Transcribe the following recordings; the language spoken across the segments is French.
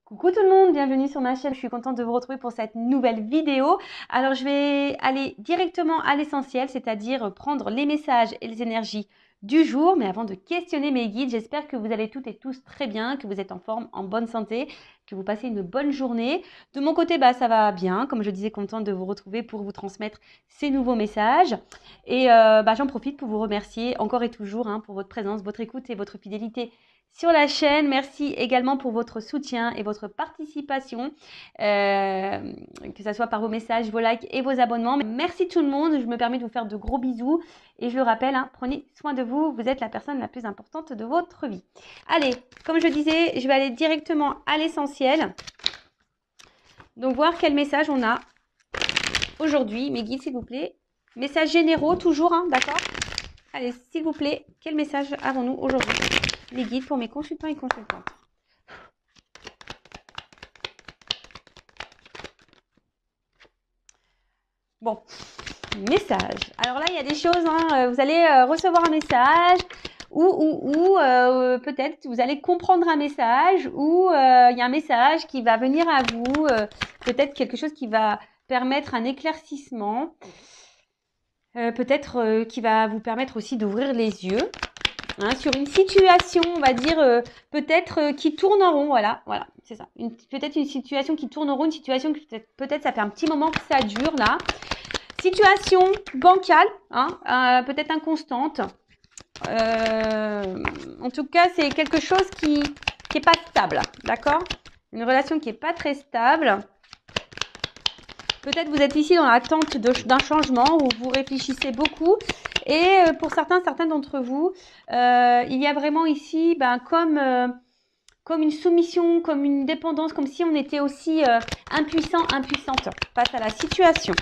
Coucou tout le monde, bienvenue sur ma chaîne, je suis contente de vous retrouver pour cette nouvelle vidéo. Alors je vais aller directement à l'essentiel, c'est-à-dire prendre les messages et les énergies du jour. Mais avant de questionner mes guides, j'espère que vous allez toutes et tous très bien, que vous êtes en forme, en bonne santé, que vous passez une bonne journée. De mon côté, ça va bien, comme je disais, contente de vous retrouver pour vous transmettre ces nouveaux messages. Et j'en profite pour vous remercier encore et toujours pour votre présence, votre écoute et votre fidélité sur la chaîne. Merci également pour votre soutien et votre participation, que ce soit par vos messages, vos likes et vos abonnements. Merci tout le monde, je me permets de vous faire de gros bisous et je le rappelle, prenez soin de vous, vous êtes la personne la plus importante de votre vie. Allez, comme je disais, je vais aller directement à l'essentiel. Donc voir quel message on a aujourd'hui. Mes guides, s'il vous plaît. Messages généraux toujours, d'accord? Allez, s'il vous plaît, quel message avons-nous aujourd'hui? Les guides pour mes consultants et consultantes. Bon, message. Alors là, il y a des choses, vous allez recevoir un message ou peut-être vous allez comprendre un message ou il y a un message qui va venir à vous, peut-être quelque chose qui va permettre un éclaircissement, peut-être qui va vous permettre aussi d'ouvrir les yeux. Sur une situation, on va dire, peut-être qui tourne en rond, voilà, c'est ça. Peut-être une situation qui tourne en rond, une situation que peut-être ça fait un petit moment que ça dure, là. Situation bancale, peut-être inconstante. En tout cas, c'est quelque chose qui est pas stable, d'accord? Une relation qui est pas très stable. Peut-être vous êtes ici dans l'attente d'un changement où vous réfléchissez beaucoup. Et pour certains d'entre vous, il y a vraiment ici comme une soumission, comme une dépendance, comme si on était aussi impuissante face à la situation.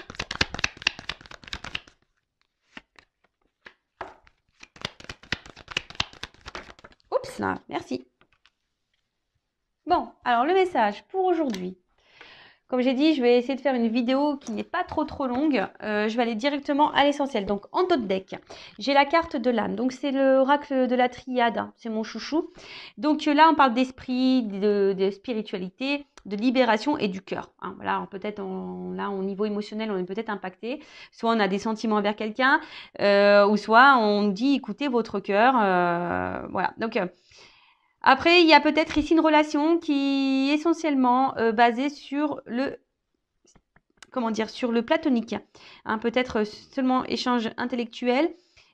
Oups là, merci. Bon, alors le message pour aujourd'hui. Comme j'ai dit, je vais essayer de faire une vidéo qui n'est pas trop longue. Je vais aller directement à l'essentiel. Donc, en top deck, j'ai la carte de l'âme. Donc, c'est l'oracle de la triade. C'est mon chouchou. Donc, là, on parle d'esprit, de spiritualité, de libération et du cœur. Voilà, peut-être là, au niveau émotionnel, on est peut-être impacté. Soit on a des sentiments envers quelqu'un, ou soit on dit, écoutez votre cœur. Voilà, donc... Après, il y a peut-être ici une relation qui est essentiellement basée sur sur le platonique. Peut-être seulement échange intellectuel.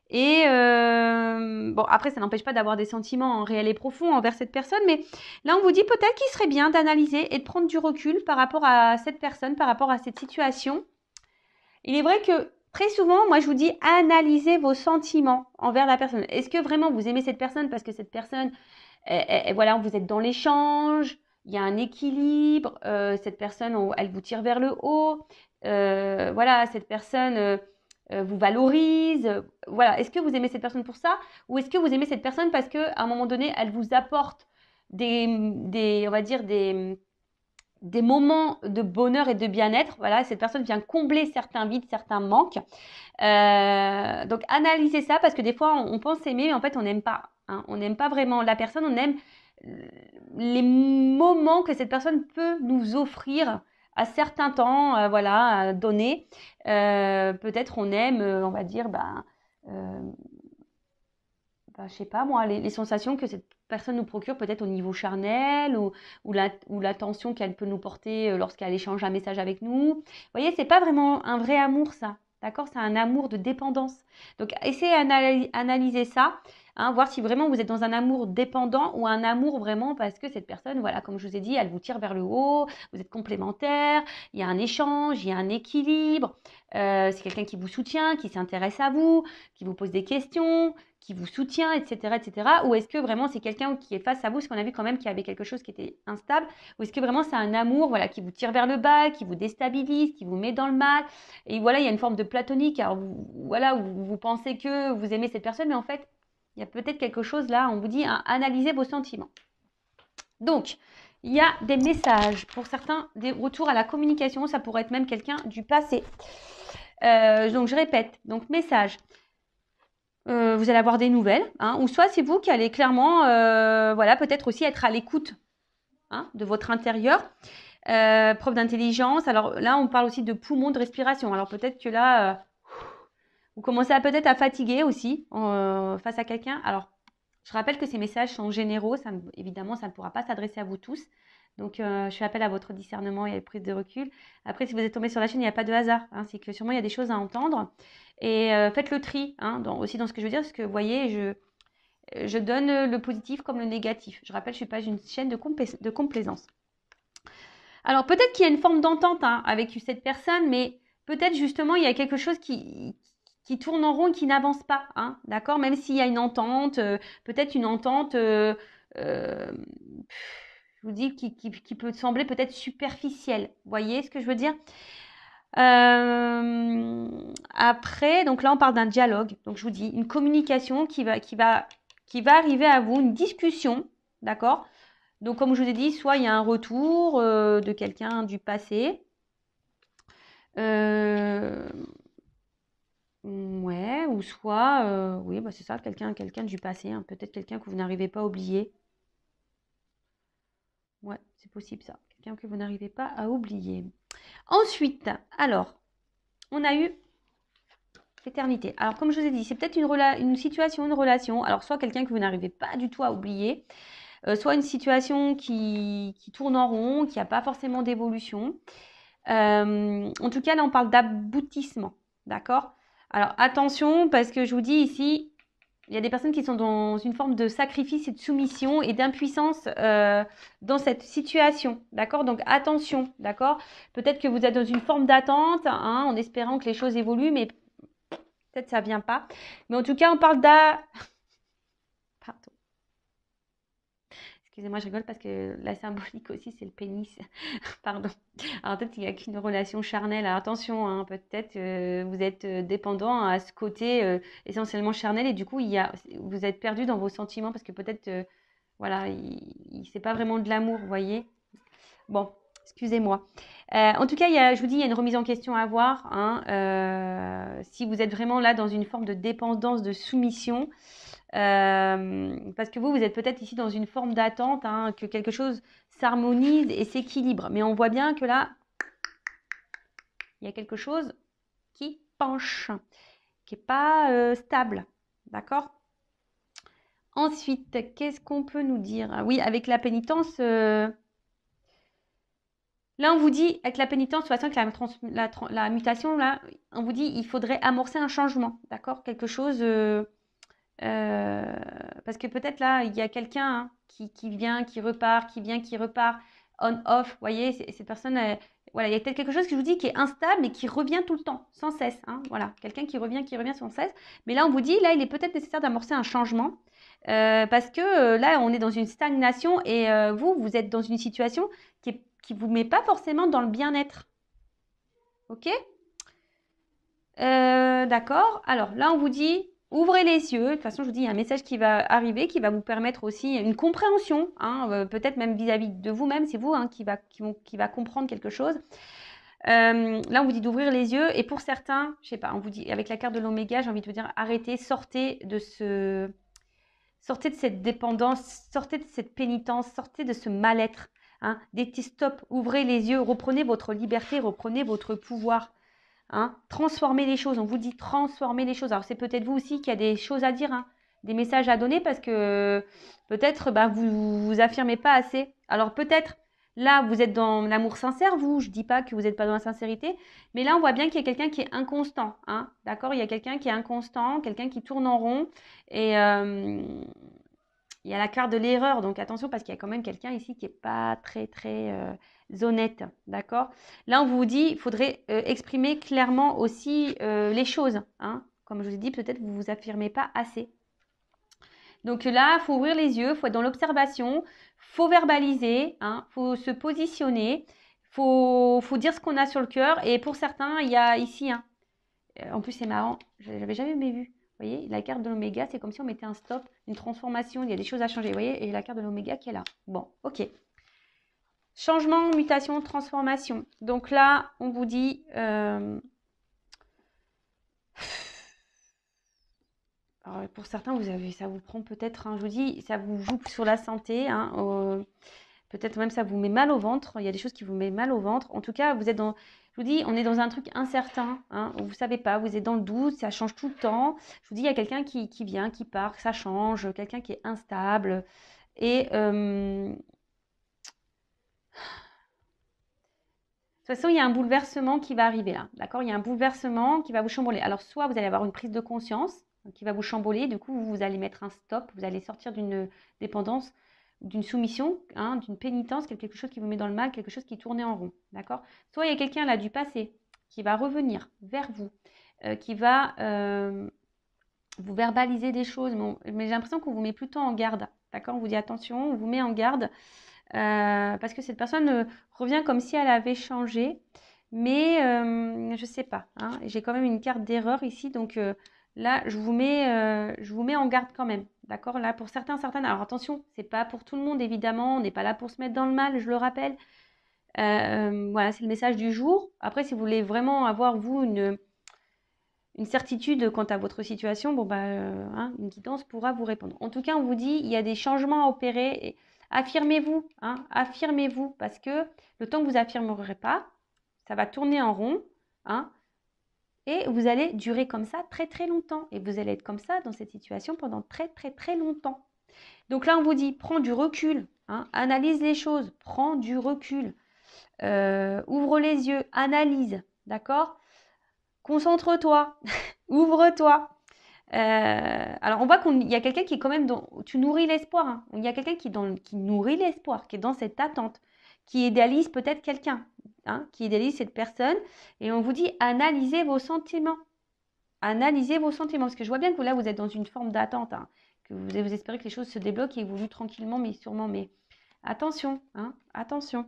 Et bon, après, ça n'empêche pas d'avoir des sentiments réels et profonds envers cette personne. Mais là, on vous dit peut-être qu'il serait bien d'analyser et de prendre du recul par rapport à cette personne, par rapport à cette situation. Il est vrai que très souvent, moi, je vous dis analysez vos sentiments envers la personne. Est-ce que vraiment vous aimez cette personne parce que cette personne... Et voilà, vous êtes dans l'échange, il y a un équilibre, cette personne, elle vous tire vers le haut, voilà, cette personne vous valorise, voilà. Est-ce que vous aimez cette personne pour ça ou est-ce que vous aimez cette personne parce qu'à un moment donné, elle vous apporte on va dire des moments de bonheur et de bien-être. Voilà, cette personne vient combler certains vides, certains manques. Donc, analysez ça parce que des fois, on pense aimer, mais en fait, on n'aime pas. On n'aime pas vraiment la personne, on aime les moments que cette personne peut nous offrir à certains temps, voilà, donnés. Peut-être on aime, on va dire, je sais pas moi, les sensations que cette personne nous procure peut-être au niveau charnel ou l'attention qu'elle peut nous porter lorsqu'elle échange un message avec nous. Vous voyez, c'est pas vraiment un vrai amour ça, d'accord? C'est un amour de dépendance. Donc essayez d'analyser ça, voir si vraiment vous êtes dans un amour dépendant ou un amour vraiment parce que cette personne, voilà, comme je vous ai dit, elle vous tire vers le haut, vous êtes complémentaires, il y a un échange, il y a un équilibre, c'est quelqu'un qui vous soutient, qui s'intéresse à vous, qui vous pose des questions, qui vous soutient, etc., etc. Ou est-ce que vraiment c'est quelqu'un qui est face à vous, parce qu'on a vu quand même qu'il y avait quelque chose qui était instable, ou est-ce que vraiment c'est un amour, voilà, qui vous tire vers le bas, qui vous déstabilise, qui vous met dans le mal, et voilà, il y a une forme de platonique, alors voilà, vous pensez que vous aimez cette personne, mais en fait, il y a peut-être quelque chose là, on vous dit, analysez vos sentiments. Donc, il y a des messages, pour certains, des retours à la communication, ça pourrait être même quelqu'un du passé. Donc, je répète, donc message. Vous allez avoir des nouvelles, ou soit c'est vous qui allez clairement, voilà, peut-être aussi être à l'écoute hein, de votre intérieur. Preuve d'intelligence. Alors là, on parle aussi de poumons, de respiration. Alors peut-être que là, vous commencez peut-être à fatiguer aussi face à quelqu'un. Alors, je rappelle que ces messages sont généraux. Évidemment, ça ne pourra pas s'adresser à vous tous. Donc, je fais appel à votre discernement et à la prise de recul. Après, si vous êtes tombé sur la chaîne, il n'y a pas de hasard. Hein, c'est que sûrement, il y a des choses à entendre. Et faites le tri hein, aussi dans ce que je veux dire. Parce que, vous voyez, je donne le positif comme le négatif. Je rappelle, je ne suis pas une chaîne de complaisance. Alors, peut-être qu'il y a une forme d'entente hein, avec cette personne, mais peut-être justement, il y a quelque chose qui tourne en rond et qui n'avance pas. Hein, d'accord. Même s'il y a une entente, peut-être une entente, je vous dis, qui peut sembler peut-être superficielle. Vous voyez ce que je veux dire? Après, donc là, on parle d'un dialogue. Donc, je vous dis, une communication qui va arriver à vous, une discussion, d'accord? Donc, comme je vous ai dit, soit il y a un retour de quelqu'un du passé. Ouais, ou soit, oui, bah c'est ça, quelqu'un du passé, hein, peut-être quelqu'un que vous n'arrivez pas à oublier. Ouais, c'est possible ça, quelqu'un que vous n'arrivez pas à oublier. Ensuite, alors, on a eu l'éternité. Alors, comme je vous ai dit, c'est peut-être une situation, une relation. Alors, soit quelqu'un que vous n'arrivez pas du tout à oublier, soit une situation qui tourne en rond, qui n'a pas forcément d'évolution. En tout cas, là, on parle d'aboutissement. D'accord? Alors, attention, parce que je vous dis ici, il y a des personnes qui sont dans une forme de sacrifice et de soumission et d'impuissance dans cette situation. D'accord? Donc, attention. D'accord? Peut-être que vous êtes dans une forme d'attente, hein, en espérant que les choses évoluent, mais peut-être ça ne vient pas. Mais en tout cas, on parle Pardon. Excusez-moi, je rigole parce que la symbolique aussi, c'est le pénis. Pardon. Alors peut-être qu'il n'y a qu'une relation charnelle. Alors, attention, hein, peut-être vous êtes dépendant à ce côté essentiellement charnel et du coup, vous êtes perdu dans vos sentiments parce que peut-être, voilà, c'est pas vraiment de l'amour, vous voyez. Bon, excusez-moi. En tout cas, je vous dis, il y a une remise en question à avoir. Hein, si vous êtes vraiment là dans une forme de dépendance, de soumission, parce que vous êtes peut-être ici dans une forme d'attente, hein, que quelque chose s'harmonise et s'équilibre. Mais on voit bien que là, il y a quelque chose qui penche, qui n'est pas stable. D'accord? Ensuite, qu'est-ce qu'on peut nous dire? Ah oui, avec la pénitence, là, on vous dit, avec la pénitence, de toute façon, avec la mutation, là, on vous dit, il faudrait amorcer un changement. D'accord? Quelque chose... parce que peut-être là, il y a quelqu'un hein, qui vient, qui repart, qui vient, qui repart, on-off. Vous voyez, cette personne, voilà, il y a peut-être quelque chose que je vous dis qui est instable mais qui revient tout le temps, sans cesse. Hein, voilà, quelqu'un qui revient sans cesse. Mais là, on vous dit, là, il est peut-être nécessaire d'amorcer un changement parce que là, on est dans une stagnation et vous êtes dans une situation qui vous met pas forcément dans le bien-être. Ok? D'accord. Alors là, on vous dit, ouvrez les yeux. De toute façon, je vous dis, il y a un message qui va arriver, qui va vous permettre aussi une compréhension, hein, peut-être même vis-à-vis de vous-même, c'est vous hein, qui va comprendre quelque chose. Là, on vous dit d'ouvrir les yeux. Et pour certains, je sais pas, on vous dit, avec la carte de l'oméga, j'ai envie de vous dire, arrêtez, sortez de cette dépendance, sortez de cette pénitence, sortez de ce mal-être. Hein. Dites stop, ouvrez les yeux, reprenez votre liberté, reprenez votre pouvoir. Hein, transformer les choses, on vous dit transformer les choses. Alors c'est peut-être vous aussi qui a des choses à dire, hein, des messages à donner parce que peut-être vous affirmez pas assez. Alors peut-être là vous êtes dans l'amour sincère, je dis pas que vous n'êtes pas dans la sincérité, mais là on voit bien qu'il y a quelqu'un qui est inconstant. Hein, d'accord, il y a quelqu'un qui est inconstant, quelqu'un qui tourne en rond et il y a la carte de l'erreur, donc attention parce qu'il y a quand même quelqu'un ici qui n'est pas très très honnête, d'accord? Là, on vous dit, il faudrait exprimer clairement aussi les choses, hein? Comme je vous ai dit, peut-être vous vous affirmez pas assez. Donc là, il faut ouvrir les yeux, il faut être dans l'observation, il faut verbaliser, hein? Faut se positionner, faut dire ce qu'on a sur le cœur. Et pour certains, il y a ici, hein, en plus c'est marrant, je n'avais jamais vu. Vous voyez, la carte de l'oméga, c'est comme si on mettait un stop, une transformation, il y a des choses à changer. Vous voyez, et la carte de l'oméga qui est là. Bon, ok. Changement, mutation, transformation. Donc là, on vous dit... alors pour certains, ça vous prend peut-être, hein, je vous dis, ça vous joue sur la santé. Hein, Peut-être même ça vous met mal au ventre. Il y a des choses qui vous mettent mal au ventre. En tout cas, vous êtes dans, je vous dis, on est dans un truc incertain. Hein, vous ne savez pas, vous êtes dans le doute, ça change tout le temps. Je vous dis, il y a quelqu'un qui vient, qui part, ça change, quelqu'un qui est instable. Et de toute façon, il y a un bouleversement qui va arriver là. D'accord? Il y a un bouleversement qui va vous chambouler. Alors, soit vous allez avoir une prise de conscience qui va vous chambouler. Du coup, vous allez mettre un stop. Vous allez sortir d'une dépendance, d'une soumission, hein, d'une pénitence, quelque chose qui vous met dans le mal, quelque chose qui tournait en rond. D'accord? Soit il y a quelqu'un là du passé qui va revenir vers vous, qui va vous verbaliser des choses. Mais j'ai l'impression qu'on vous met plutôt en garde. D'accord? On vous dit attention, on vous met en garde. Parce que cette personne revient comme si elle avait changé. Mais je ne sais pas. Hein, j'ai quand même une carte d'erreur ici. Donc là, je vous mets en garde quand même. D'accord? Là, pour certaines. Alors attention, c'est pas pour tout le monde, évidemment. On n'est pas là pour se mettre dans le mal, je le rappelle. Voilà, c'est le message du jour. Après, si vous voulez vraiment avoir, vous, une certitude quant à votre situation, bon, hein, une guidance pourra vous répondre. En tout cas, on vous dit, il y a des changements à opérer. Et affirmez-vous, hein, affirmez-vous, parce que le temps que vous affirmerez pas, ça va tourner en rond, hein, et vous allez durer comme ça très très longtemps. Et vous allez être comme ça dans cette situation pendant très très très longtemps. Donc là, on vous dit, prends du recul, hein, analyse les choses, prends du recul, ouvre les yeux, analyse, d'accord? Concentre-toi, ouvre-toi. Alors, on voit qu'il y a quelqu'un qui est quand même dans... Tu nourris l'espoir. Hein. Il y a quelqu'un qui nourrit l'espoir, qui est dans cette attente, qui idéalise peut-être quelqu'un, hein, qui idéalise cette personne. Et on vous dit, analysez vos sentiments. Analysez vos sentiments. Parce que je vois bien que là, vous êtes dans une forme d'attente. Hein, que vous espérez que les choses se débloquent et évoluent tranquillement, mais sûrement. Mais attention, hein, attention.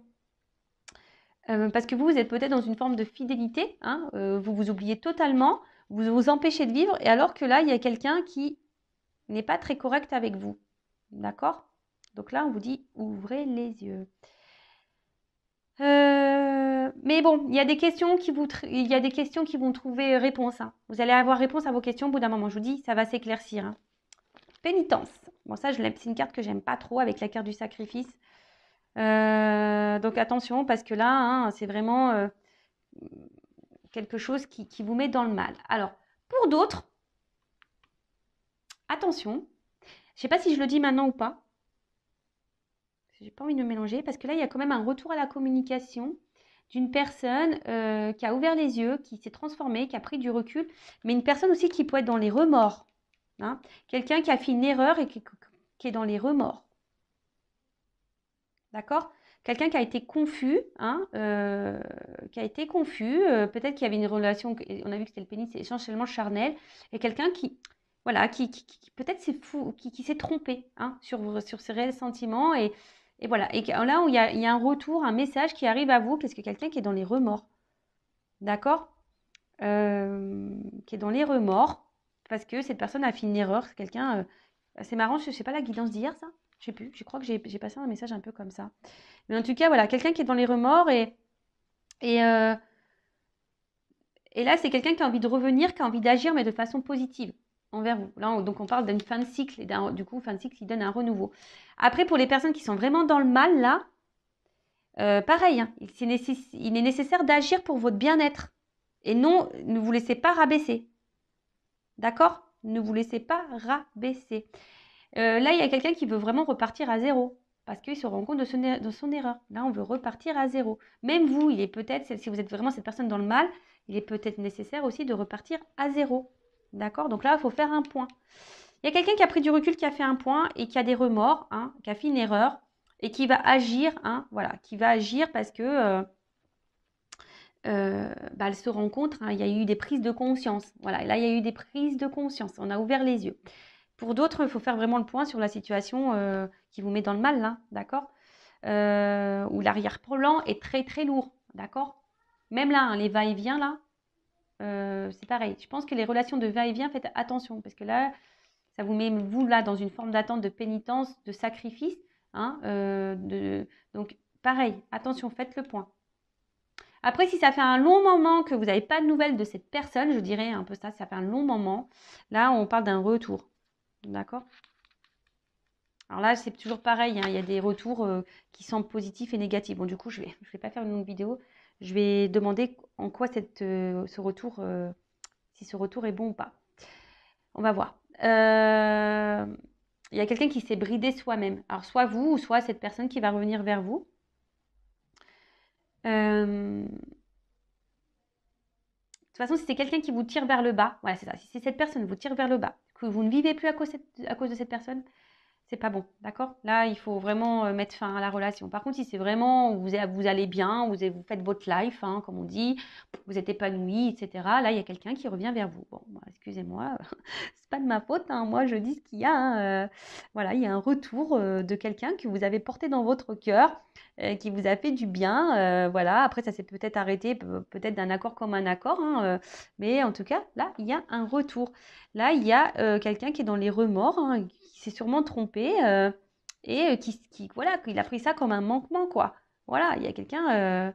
Parce que vous êtes peut-être dans une forme de fidélité. Hein, vous vous oubliez totalement. Vous vous empêchez de vivre, et alors que là, il y a quelqu'un qui n'est pas très correct avec vous. D'accord? Donc là, on vous dit, ouvrez les yeux. Mais bon, il y a des questions qui vont trouver réponse. Hein. Vous allez avoir réponse à vos questions au bout d'un moment. Je vous dis, ça va s'éclaircir. Hein. Pénitence. Bon, ça, c'est une carte que j'aime pas trop avec la carte du sacrifice. Donc attention, parce que là, hein, c'est vraiment... quelque chose qui vous met dans le mal. Alors, pour d'autres, attention, je ne sais pas si je le dis maintenant ou pas, j'ai pas envie de me mélanger, parce que là, il y a quand même un retour à la communication d'une personne qui a ouvert les yeux, qui s'est transformée, qui a pris du recul, mais une personne aussi qui peut être dans les remords. Hein, quelqu'un qui a fait une erreur et qui est dans les remords. D'accord? Quelqu'un qui a été confus, hein, peut-être qu'il y avait une relation, on a vu que c'était le pénis, c'est essentiellement charnel, et quelqu'un qui, voilà, qui peut-être c'est fou, qui s'est trompé, hein, sur ses réels sentiments, et voilà. Et là où il y a un retour, un message qui arrive à vous, parce que quelqu'un qui est dans les remords, d'accord? Qui est dans les remords, parce que cette personne a fait une erreur, c'est quelqu'un, c'est marrant, je ne sais pas la guidance d'hier, ça? Je sais plus, je crois que j'ai passé un message un peu comme ça. Mais en tout cas, voilà, quelqu'un qui est dans les remords et là, c'est quelqu'un qui a envie de revenir, qui a envie d'agir, mais de façon positive envers vous. Là, donc, on parle d'une fin de cycle et du coup, fin de cycle qui donne un renouveau. Après, pour les personnes qui sont vraiment dans le mal, là, pareil, hein, il est nécessaire d'agir pour votre bien-être. Et non, ne vous laissez pas rabaisser. D'accord? Ne vous laissez pas rabaisser. Là, il y a quelqu'un qui veut vraiment repartir à zéro parce qu'il se rend compte de son erreur. Là, on veut repartir à zéro. Même vous, il est peut-être, si vous êtes vraiment cette personne dans le mal, il est peut-être nécessaire aussi de repartir à zéro. D'accord? Donc là, il faut faire un point. Il y a quelqu'un qui a pris du recul, qui a fait un point et qui a des remords, hein, qui a fait une erreur et qui va agir, hein, voilà, qui va agir parce que elle se rencontre, hein, il y a eu des prises de conscience. Voilà, et là, il y a eu des prises de conscience. On a ouvert les yeux. Pour d'autres, il faut faire vraiment le point sur la situation qui vous met dans le mal, là, d'accord? Où l'arrière-plan est très, très lourd, d'accord? Même là, hein, les va-et-vient, là, c'est pareil. Je pense que les relations de va-et-vient, faites attention, parce que là, ça vous met, vous, là, dans une forme d'attente, de pénitence, de sacrifice. Hein, donc, pareil, attention, faites le point. Après, si ça fait un long moment que vous n'avez pas de nouvelles de cette personne, je dirais un peu ça, ça fait un long moment. Là, on parle d'un retour. D'accord? Alors là, c'est toujours pareil, hein, il y a des retours qui semblent positifs et négatifs. Bon, du coup, je vais pas faire une longue vidéo. Je vais demander en quoi ce retour, si ce retour est bon ou pas. On va voir. Il y a quelqu'un qui s'est bridé soi-même. Alors, soit vous, ou soit cette personne qui va revenir vers vous. De toute façon, si c'est quelqu'un qui vous tire vers le bas, voilà, c'est ça. Si cette personne vous tire vers le bas, que vous ne vivez plus à cause de cette personne, c'est pas bon, d'accord? Là, il faut vraiment mettre fin à la relation. Par contre, si c'est vraiment, vous allez bien, vous faites votre life, hein, comme on dit, vous êtes épanoui, etc. Là, il y a quelqu'un qui revient vers vous. Bon, excusez-moi, c'est pas de ma faute, hein, moi je dis ce qu'il y a. Hein, voilà, il y a un retour de quelqu'un que vous avez porté dans votre cœur, qui vous a fait du bien. Voilà, après ça s'est peut-être arrêté, peut-être d'un accord comme un accord, hein, mais en tout cas, là, il y a un retour. Là, il y a quelqu'un qui est dans les remords, hein, qui s'est sûrement trompé et voilà, qu'il a pris ça comme un manquement, quoi. Voilà, il y a quelqu'un,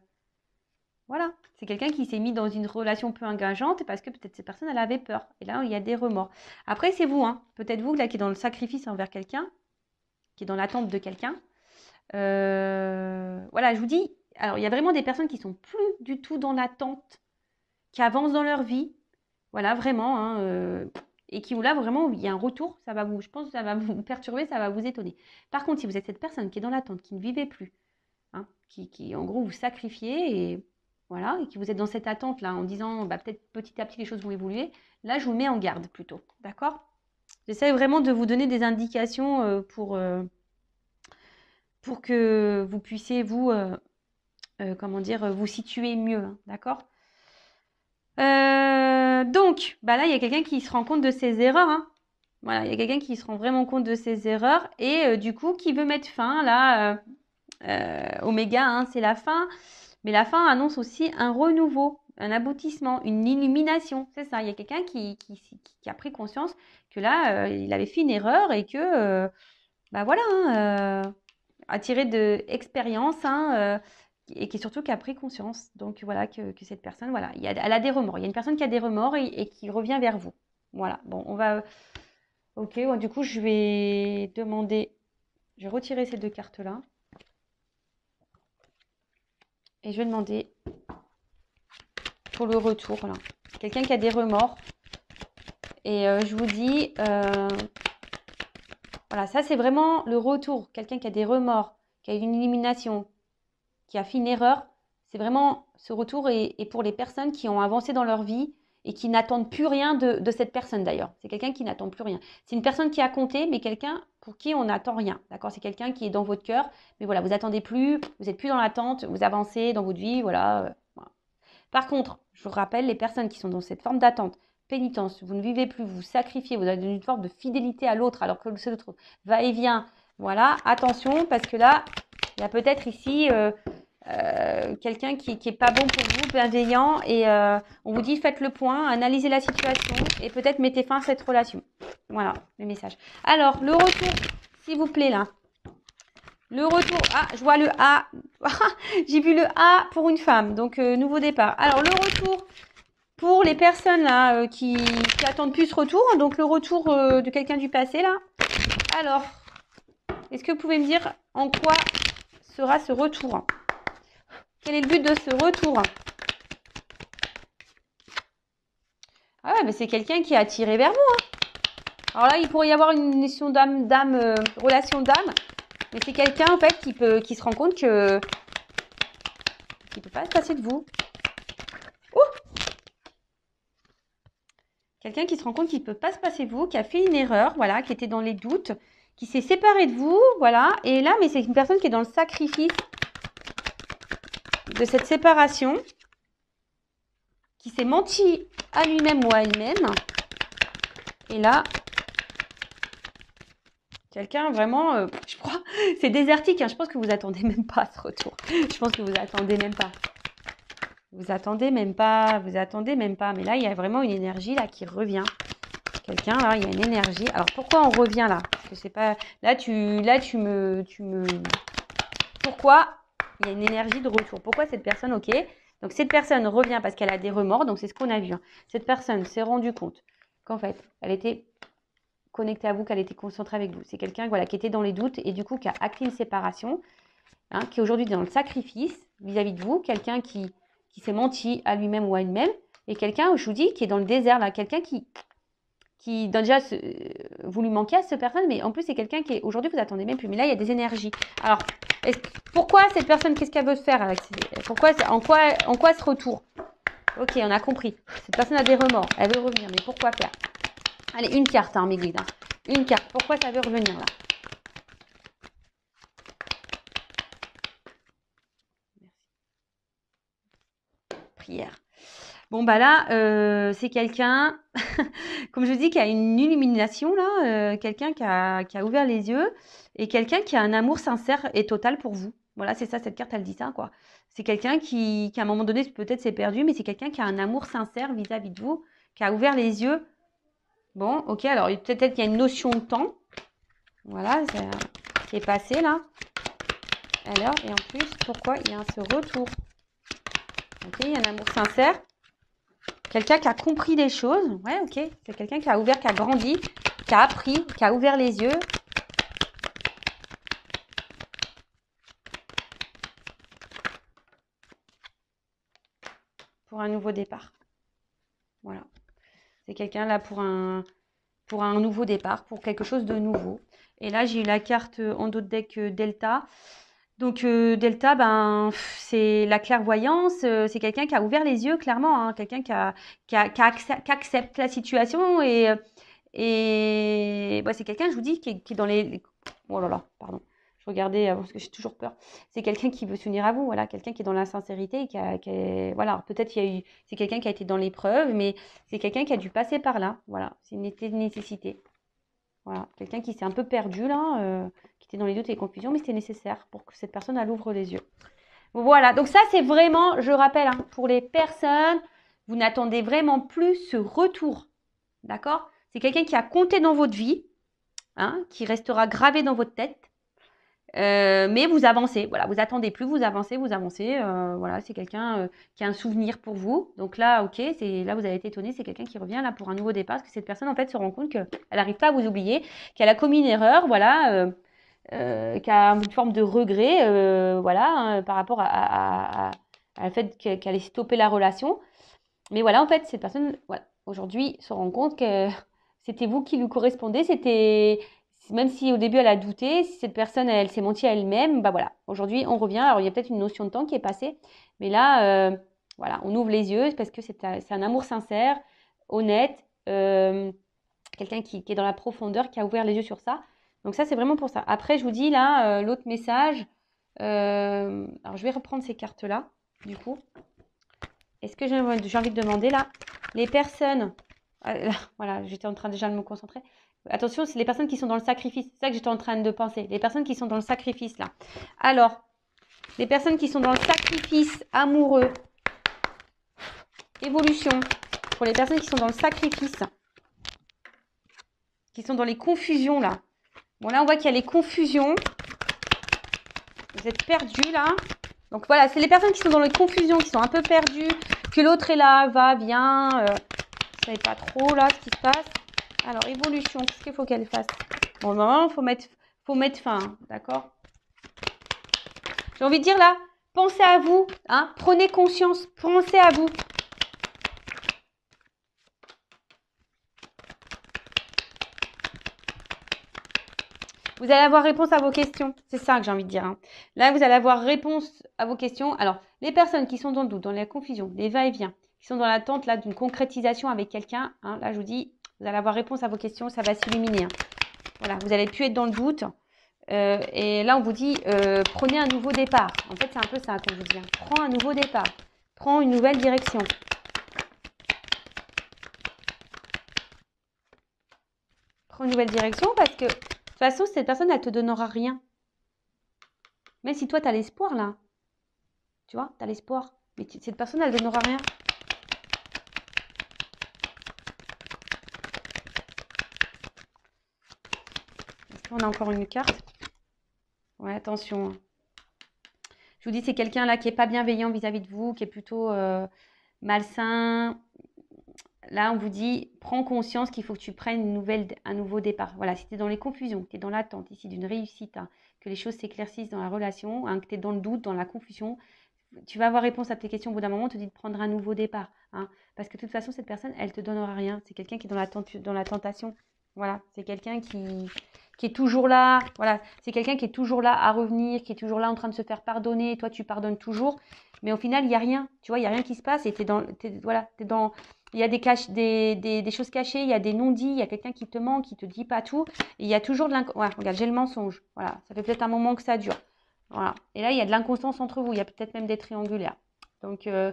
voilà, c'est quelqu'un qui s'est mis dans une relation peu engageante parce que peut-être cette personne, elle avait peur. Et là, il y a des remords. Après, c'est vous, hein. Peut-être vous, là, qui est dans le sacrifice envers quelqu'un, qui est dans l'attente de quelqu'un. Voilà, je vous dis, alors, il y a vraiment des personnes qui sont plus du tout dans l'attente, qui avancent dans leur vie. Voilà, vraiment, hein, et qui, là, vraiment, il y a un retour, je pense que ça va vous perturber, ça va vous étonner. Par contre, si vous êtes cette personne qui est dans l'attente, qui ne vivait plus, hein, qui, en gros, vous sacrifiez, et voilà, et qui vous êtes dans cette attente-là, en disant, bah, peut-être petit à petit, les choses vont évoluer, là, je vous mets en garde, plutôt, d'accord? J'essaie vraiment de vous donner des indications pour que vous puissiez, vous, comment dire, vous situer mieux, hein, d'accord? Donc, bah là, il y a quelqu'un qui se rend compte de ses erreurs. Hein. Voilà, il y a quelqu'un qui se rend vraiment compte de ses erreurs et du coup, qui veut mettre fin. Là, Oméga, hein, c'est la fin. Mais la fin annonce aussi un renouveau, un aboutissement, une illumination. C'est ça, il y a quelqu'un qui a pris conscience que là, il avait fait une erreur et que, bah voilà, hein, a tiré de expérience, hein, et qui surtout qui a pris conscience. Donc voilà, que cette personne, voilà, elle a des remords. Il y a une personne qui a des remords et qui revient vers vous. Voilà, bon, on va... Ok, bon, du coup, je vais demander... Je vais retirer ces deux cartes-là. Et je vais demander pour le retour, là. Quelqu'un qui a des remords. Et je vous dis... voilà, ça, c'est vraiment le retour. Quelqu'un qui a des remords, qui a une élimination, qui a fait une erreur, c'est vraiment ce retour est pour les personnes qui ont avancé dans leur vie et qui n'attendent plus rien de cette personne d'ailleurs. C'est quelqu'un qui n'attend plus rien. C'est une personne qui a compté, mais quelqu'un pour qui on n'attend rien. D'accord? C'est quelqu'un qui est dans votre cœur, mais voilà, vous attendez plus, vous n'êtes plus dans l'attente, vous avancez dans votre vie, voilà, voilà. Par contre, je vous rappelle, les personnes qui sont dans cette forme d'attente, pénitence, vous ne vivez plus, vous sacrifiez, vous avez une forme de fidélité à l'autre alors que l'autre va et vient. Voilà, attention parce que là, il y a peut-être ici quelqu'un qui est pas bon pour vous, bienveillant, et on vous dit faites le point, analysez la situation et peut-être mettez fin à cette relation. Voilà le message. Alors, le retour, s'il vous plaît, là. Le retour, ah, je vois le A. J'ai vu le A pour une femme, donc nouveau départ. Alors, le retour pour les personnes là qui attendent plus ce retour, donc le retour de quelqu'un du passé, là. Alors, est-ce que vous pouvez me dire en quoi sera ce retour ? Quel est le but de ce retour? Ah ouais, mais c'est quelqu'un qui est attiré vers vous. Hein. Alors là, il pourrait y avoir une relation d'âme, mais c'est quelqu'un en fait qui se rend compte que qui peut pas se passer de vous. Quelqu'un qui se rend compte qu'il peut pas se passer de vous, qui a fait une erreur, voilà, qui était dans les doutes, qui s'est séparé de vous, voilà. Et là, mais c'est une personne qui est dans le sacrifice de cette séparation, qui s'est menti à lui-même ou à elle-même. Et là, quelqu'un vraiment, je crois, c'est désertique. Hein, je pense que vous attendez même pas ce retour. Je pense que vous attendez même pas. Vous attendez même pas. Mais là, il y a vraiment une énergie là qui revient. Quelqu'un là, il y a une énergie. Alors pourquoi on revient là? Parce que c'est pas. Là, tu me. Pourquoi il y a une énergie de retour? Pourquoi cette personne, ok? Donc cette personne revient parce qu'elle a des remords. Donc c'est ce qu'on a vu. Hein. Cette personne s'est rendue compte qu'en fait, elle était connectée à vous, qu'elle était concentrée avec vous. C'est quelqu'un voilà, qui était dans les doutes et du coup qui a acté une séparation, hein, qui est aujourd'hui dans le sacrifice vis-à-vis de vous, quelqu'un qui s'est menti à lui-même ou à elle-même, et quelqu'un, je vous dis, qui est dans le désert, là, quelqu'un qui déjà, vous lui manquez à cette personne, mais en plus, c'est quelqu'un qui est, aujourd'hui, vous attendez même plus, mais là, il y a des énergies. Alors, pourquoi cette personne, qu'est-ce qu'elle veut faire avec en quoi ce retour? Ok, on a compris. Cette personne a des remords, elle veut revenir, mais pourquoi faire? Allez, une carte, hein, mes guides. Hein. Une carte, pourquoi ça veut revenir, là? Prière. Bon, bah là, c'est quelqu'un, comme je dis, qui a une illumination, là, quelqu'un qui a ouvert les yeux et quelqu'un qui a un amour sincère et total pour vous. Voilà, c'est ça, cette carte, elle dit ça, quoi. C'est quelqu'un qui, à un moment donné, peut-être s'est perdu, mais c'est quelqu'un qui a un amour sincère vis-à-vis de vous, qui a ouvert les yeux. Bon, ok, alors peut-être qu'il y a une notion de temps. Voilà, qui est passé, là. Alors, et en plus, pourquoi il y a ce retour? Ok, il y a un amour sincère. Quelqu'un qui a compris des choses. Ouais, ok. C'est quelqu'un qui a ouvert, qui a grandi, qui a appris, qui a ouvert les yeux. Pour un nouveau départ. Voilà. C'est quelqu'un là pour un nouveau départ, pour quelque chose de nouveau. Et là, j'ai eu la carte en dos de deck Delta. Donc, Delta, ben, c'est la clairvoyance. C'est quelqu'un qui a ouvert les yeux, clairement. Hein, quelqu'un qui accepte la situation. Et bah, c'est quelqu'un, je vous dis, qui est dans les... Oh là là, pardon. Je regardais parce que j'ai toujours peur. C'est quelqu'un qui veut s'unir à vous, voilà, quelqu'un qui est dans la sincérité, voilà, peut-être c'est quelqu'un qui a été dans l'épreuve, mais c'est quelqu'un qui a dû passer par là, voilà, c'est une nécessité, voilà, quelqu'un qui s'est un peu perdu là, qui était dans les doutes et les confusions, mais c'était nécessaire pour que cette personne elle ouvre les yeux. Voilà, donc ça c'est vraiment, je rappelle, hein, pour les personnes, vous n'attendez vraiment plus ce retour, d'accord? C'est quelqu'un qui a compté dans votre vie, hein, qui restera gravé dans votre tête. Mais vous avancez, voilà, vous attendez plus, vous avancez, voilà, c'est quelqu'un qui a un souvenir pour vous. Donc là, ok, là vous avez été étonné, c'est quelqu'un qui revient là pour un nouveau départ, parce que cette personne en fait se rend compte qu'elle n'arrive pas à vous oublier, qu'elle a commis une erreur, voilà, qui a une forme de regret, voilà, hein, par rapport à le fait qu'elle ait stoppé la relation. Mais voilà, en fait, cette personne, voilà, aujourd'hui, se rend compte que c'était vous qui lui correspondez. Même si au début elle a douté, si cette personne, elle s'est mentie à elle-même, bah voilà, aujourd'hui, on revient. Alors, il y a peut-être une notion de temps qui est passée, mais là, voilà, on ouvre les yeux parce que c'est un amour sincère, honnête, quelqu'un qui est dans la profondeur, qui a ouvert les yeux sur ça. Donc ça, c'est vraiment pour ça. Après, je vous dis là, l'autre message, alors je vais reprendre ces cartes-là, du coup. Est-ce que j'ai envie de demander là, les personnes, voilà, j'étais en train déjà de me concentrer. Attention, c'est les personnes qui sont dans le sacrifice. C'est ça que j'étais en train de penser. Les personnes qui sont dans le sacrifice là. Alors, les personnes qui sont dans le sacrifice amoureux, évolution. Pour les personnes qui sont dans le sacrifice, qui sont dans les confusions là. Bon là, on voit qu'il y a les confusions. Vous êtes perdus là. Donc voilà, c'est les personnes qui sont dans les confusions, qui sont un peu perdues, que l'autre est là, va, vient, vous ne savez pas trop là ce qui se passe. Alors, évolution, qu'est-ce qu'il faut qu'elle fasse? Bon, normalement, faut mettre fin, hein, d'accord? J'ai envie de dire là, pensez à vous, hein, prenez conscience, pensez à vous. Vous allez avoir réponse à vos questions. C'est ça que j'ai envie de dire. Hein. Là, vous allez avoir réponse à vos questions. Alors, les personnes qui sont dans le doute, dans la confusion, les va-et-vient, qui sont dans l'attente là d'une concrétisation avec quelqu'un, hein, là, je vous dis, vous allez avoir réponse à vos questions, ça va s'illuminer. Hein. Voilà, vous allez plus être dans le doute. Et là, on vous dit, prenez un nouveau départ. En fait, c'est un peu ça qu'on vous dit. Hein. Prends un nouveau départ. Prends une nouvelle direction. Prends une nouvelle direction parce que... De toute façon, cette personne, elle te donnera rien. Même si toi, tu as l'espoir, là. Tu vois, tu as l'espoir. Mais cette personne, elle ne donnera rien. Est-ce qu'on a encore une carte? Ouais, attention. Je vous dis, c'est quelqu'un, là, qui n'est pas bienveillant vis-à-vis de vous, qui est plutôt malsain. là, on vous dit, prends conscience qu'il faut que tu prennes un nouveau départ. Voilà, si tu es dans les confusions, que tu es dans l'attente ici d'une réussite, hein, que les choses s'éclaircissent dans la relation, hein, que tu es dans le doute, dans la confusion, tu vas avoir réponse à tes questions au bout d'un moment, on te dit de prendre un nouveau départ. Hein, parce que de toute façon, cette personne, elle te donnera rien. C'est quelqu'un qui est dans la tentation. Voilà, c'est quelqu'un qui est toujours là. Voilà, c'est quelqu'un qui est toujours là à revenir, qui est toujours là en train de se faire pardonner. Toi, tu pardonnes toujours. Mais au final, il n'y a rien. Tu vois, il n'y a rien qui se passe. Et voilà, il y a des choses cachées, il y a des non-dits, il y a quelqu'un qui te ment, qui te dit pas tout. Et il y a toujours de ouais, regarde, j'ai le mensonge. Voilà, ça fait peut-être un moment que ça dure. Voilà. Et là, il y a de l'inconstance entre vous. Il y a peut-être même des triangulaires. Donc, je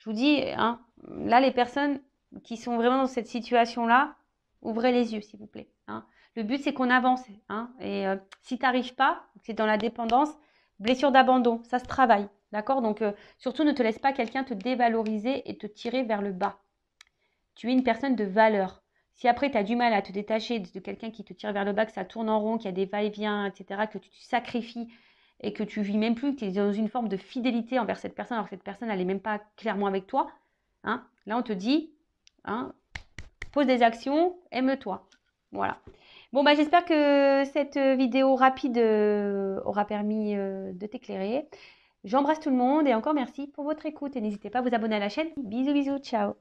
vous dis, hein, là, les personnes qui sont vraiment dans cette situation-là, ouvrez les yeux, s'il vous plaît. Hein. Le but, c'est qu'on avance. Hein. Et si tu n'arrives pas, c'est dans la dépendance, blessure d'abandon, ça se travaille. D'accord. Donc, surtout, ne te laisse pas quelqu'un te dévaloriser et te tirer vers le bas. Tu es une personne de valeur. Si après, tu as du mal à te détacher de quelqu'un qui te tire vers le bas, que ça tourne en rond, qu'il y a des va-et-vient, etc., que tu te sacrifies et que tu vis même plus, que tu es dans une forme de fidélité envers cette personne, alors que cette personne, elle n'est même pas clairement avec toi, hein, là, on te dit, hein, pose des actions, aime-toi. Voilà. Bon, bah, j'espère que cette vidéo rapide aura permis de t'éclairer. J'embrasse tout le monde et encore merci pour votre écoute. Et n'hésitez pas à vous abonner à la chaîne. Bisous, bisous, ciao.